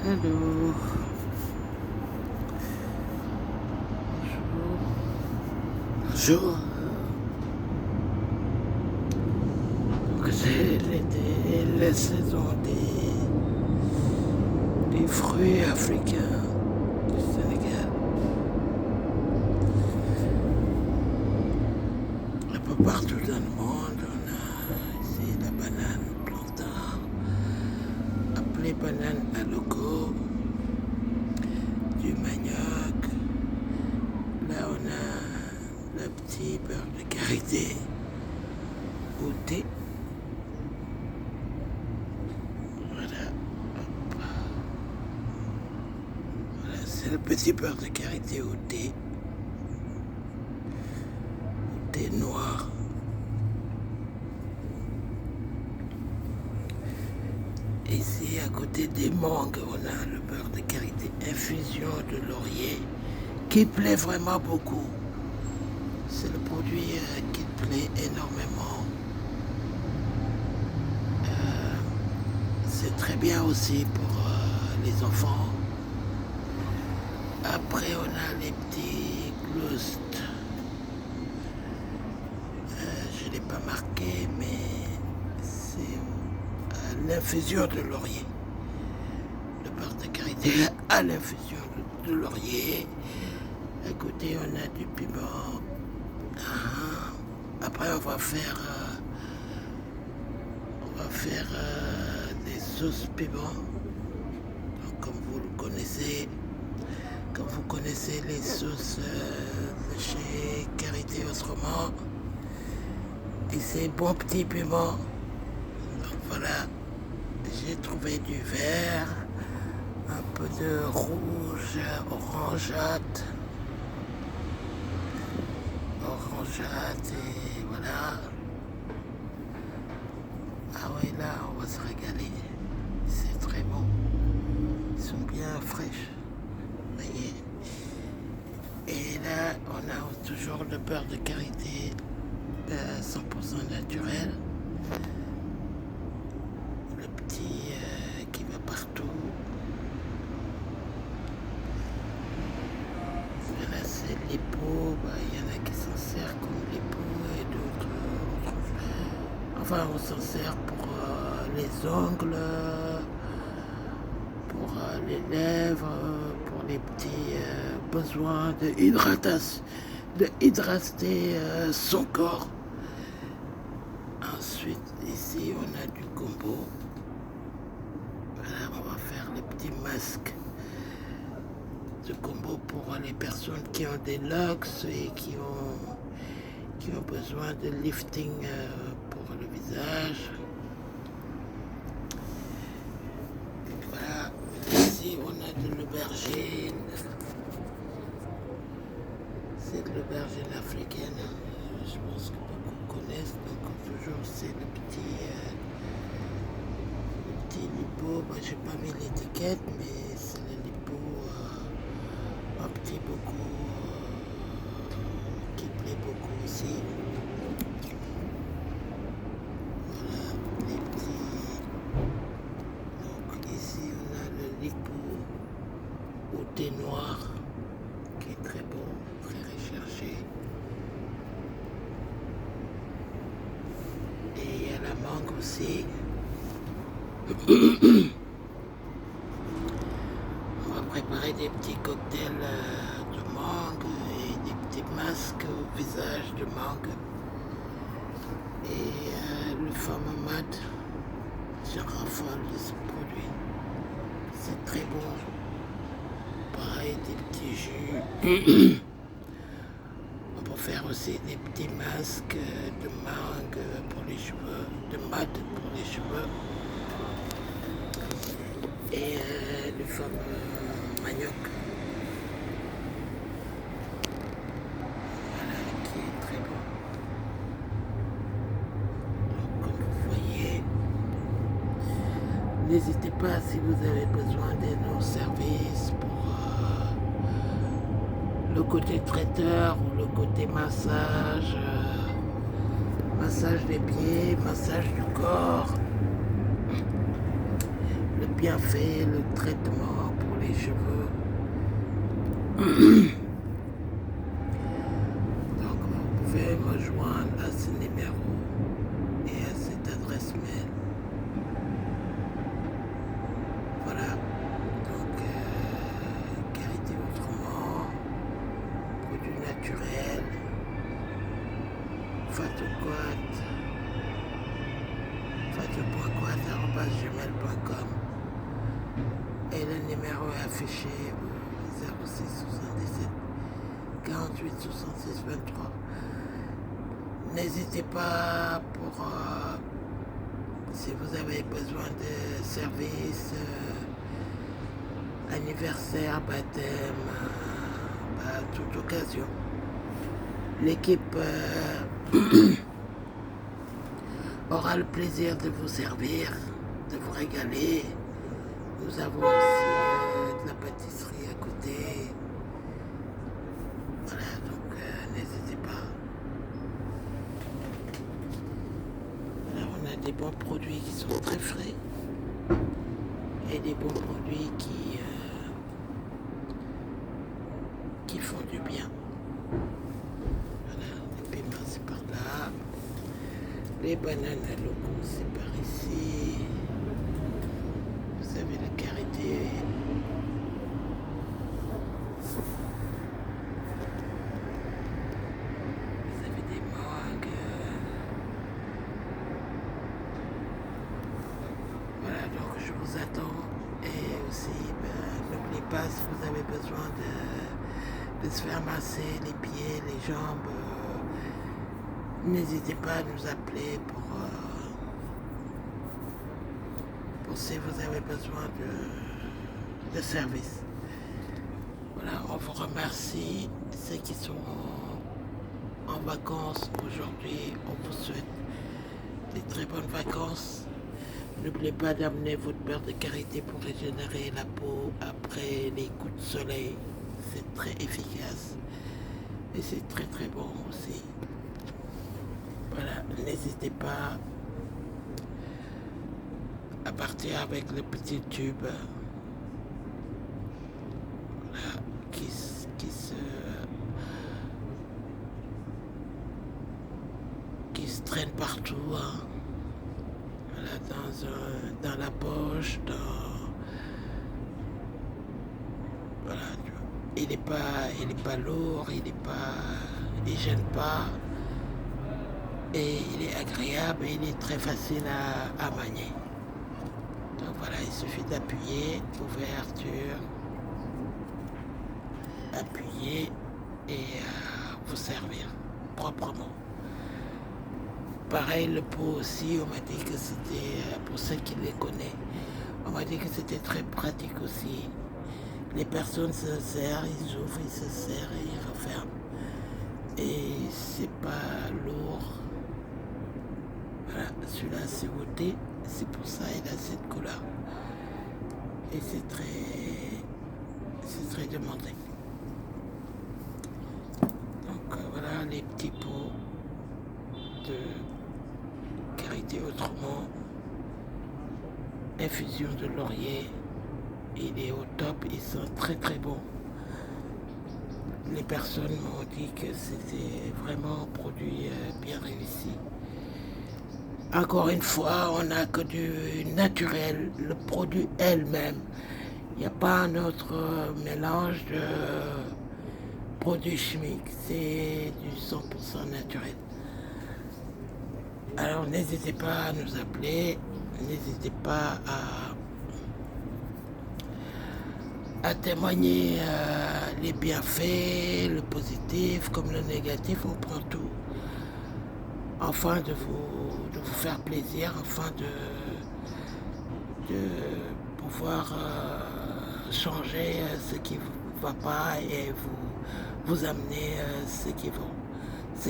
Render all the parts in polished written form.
Allô, bonjour. Donc c'est l'été, la saison des fruits africains du Sénégal. Un peu partout dans le monde, on a ici la banane plantain, appelée banane à loco, du manioc. Là on a le petit beurre de karité au thé. Voilà, c'est le petit beurre de karité au thé noir. Ici, à côté des mangues, on a le beurre de karité infusion de laurier qui plaît vraiment beaucoup. C'est le produit qui plaît énormément. C'est très bien aussi pour les enfants. Après, on a les petits gloust. Je ne l'ai pas marqué, mais c'est l'infusion de laurier. Le beurre de karité à l'infusion de laurier. À côté, on a du piment. Après, on va faire des sauces piment. Donc, comme vous le connaissez, comme vous connaissez les sauces de chez Karité Autrement, et c'est bon petit piment. Donc voilà, j'ai trouvé du vert, un peu de rouge, orangeate, et voilà. Ah oui, là, on va se régaler. C'est très bon. Ils sont bien fraîches. Vous voyez. Et là, on a toujours le beurre de karité 100% naturel. Le petit qui va partout. Là, c'est l'épaule. Il y en a qui s'en servent comme l'épaule et d'autres. Enfin, on s'en sert pour les ongles, pour les lèvres, pour les petits besoins de hydrater son corps. Ensuite, ici, on a du gombo. Voilà, on va faire les petits masques de gombo pour les personnes qui ont des locks et qui ont besoin de lifting pour le visage. Voilà, ici on a de l'aubergine. C'est de l'aubergine africaine. Je pense que beaucoup connaissent. Donc toujours c'est le petit lipo. Moi j'ai pas mis l'étiquette, mais c'est le lipo un petit beaucoup qui plaît beaucoup aussi. Au thé noir qui est très bon, très recherché. Et il y a la mangue aussi. On va préparer des petits cocktails de mangue et des petits masques au visage de mangue. Et le fameux mat, je raffole de ce produit. C'est très bon. Pareil, des petits jus. On peut faire aussi des petits masques de mangue pour les cheveux, de mat pour les cheveux. Et le fameux manioc. Voilà, qui est très bon. Donc, comme vous voyez, n'hésitez pas si vous avez besoin de nos services pour le côté traiteur ou le côté massage, massage des pieds, massage du corps, le bienfaits, le traitement pour les cheveux. Donc vous pouvez me joindre à ce numéro et à cette adresse mail. Voilà. Donc Karité Autrement, produits naturels, fatou.quat@gmail.com. Et le numéro est affiché au 06 77 48 66 23. N'hésitez pas pour si vous avez besoin de services, anniversaire, baptême, à toute occasion. L'équipe aura le plaisir de vous servir, de vous régaler. Nous avons aussi de la pâtisserie à côté. Voilà, donc n'hésitez pas. Là, on a des bons produits qui sont très frais et des bons produits qui font du bien. Voilà, les piments c'est par là. Les bananes à loco c'est par ici. Vous avez la Karité. Vous avez des mangues. Voilà, donc je vous attends. Et aussi, n'oubliez pas, si vous avez besoin de se faire masser les pieds, les jambes, n'hésitez pas à nous appeler pour si vous avez besoin de service. Voilà, on vous remercie. Ceux qui sont en vacances aujourd'hui, on vous souhaite des très bonnes vacances. N'oubliez pas d'amener votre beurre de karité pour régénérer la peau après les coups de soleil. C'est très efficace et c'est très très bon aussi. Voilà, n'hésitez pas à partir avec le petit tube voilà, qui se traîne partout, hein. Voilà, dans la poche, voilà, il est pas lourd, il gêne pas et il est agréable et il est très facile à manier. Donc voilà, il suffit d'appuyer, ouverture, appuyer et vous servir proprement. Pareil, le pot aussi, on m'a dit que c'était, pour ceux qui les connaissent, on m'a dit que c'était très pratique aussi. Les personnes se serrent, ils ouvrent, ils se serrent et ils referment. Et c'est pas lourd. Voilà, celui-là c'est voté, c'est pour ça il a cette couleur. Et c'est très demandé. Donc voilà les petits pots de Karité Autrement. Infusion de laurier, il est au top, ils sont très très bons. Les personnes m'ont dit que c'était vraiment un produit bien réussi. Encore une fois, on n'a que du naturel, le produit elle-même. Il n'y a pas un autre mélange de produits chimiques, c'est du 100% naturel. Alors n'hésitez pas à nous appeler, n'hésitez pas à témoigner les bienfaits, le positif comme le négatif, on prend tout. Afin de vous faire plaisir, afin de pouvoir changer ce qui ne va pas et vous amener ce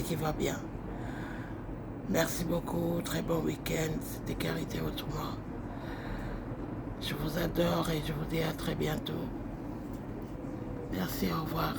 qui va bien. Merci beaucoup, très bon week-end, c'était Karité Autrement. Je vous adore et je vous dis à très bientôt. Merci, au revoir.